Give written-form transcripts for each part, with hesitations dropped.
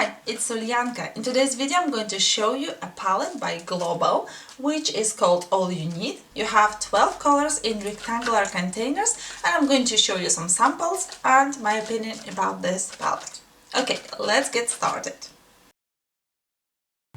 Hi, it's Ulianka. In today's video I'm going to show you a palette by Global, which is called All You Need. You have 12 colors in rectangular containers, and I'm going to show you some samples and my opinion about this palette. Okay, let's get started.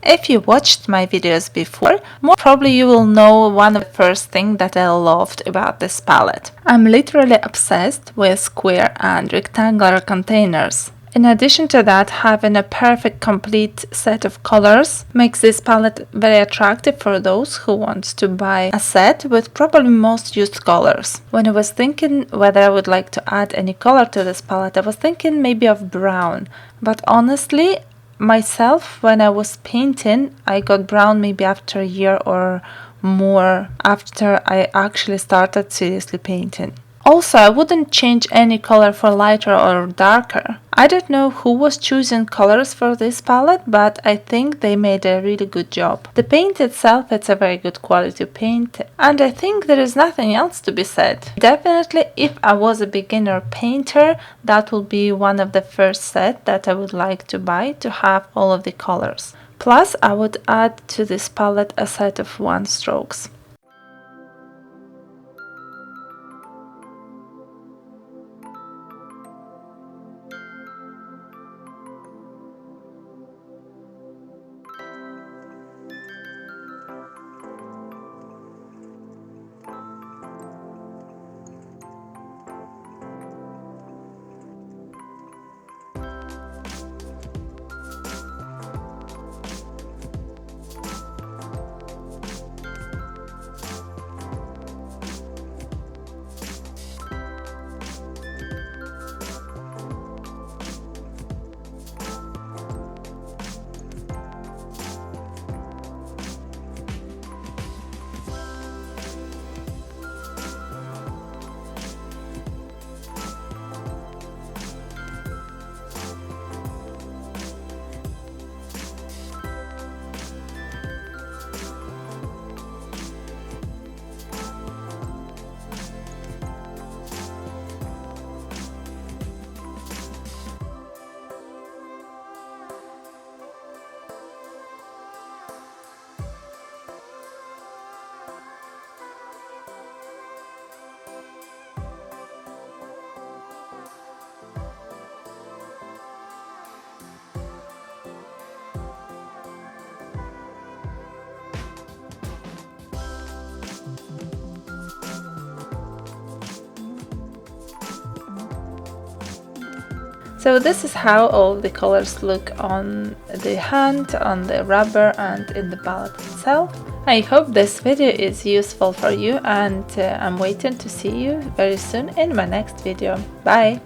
If you watched my videos before, more probably you will know one of the first things that I loved about this palette. I'm literally obsessed with square and rectangular containers. In addition to that, having a perfect complete set of colors makes this palette very attractive for those who want to buy a set with probably most used colors. When I was thinking whether I would like to add any color to this palette, I was thinking maybe of brown, but honestly, myself, when I was painting, I got brown maybe after a year or more after I actually started seriously painting. Also, I wouldn't change any color for lighter or darker. I don't know who was choosing colors for this palette, but I think they made a really good job. The paint itself, it's a very good quality paint, and I think there is nothing else to be said. Definitely, if I was a beginner painter, that would be one of the first set that I would like to buy to have all of the colors. Plus, I would add to this palette a set of 1 strokes. So this is how all the colors look on the hand, on the rubber and in the palette itself. I hope this video is useful for you, and I'm waiting to see you very soon in my next video. Bye!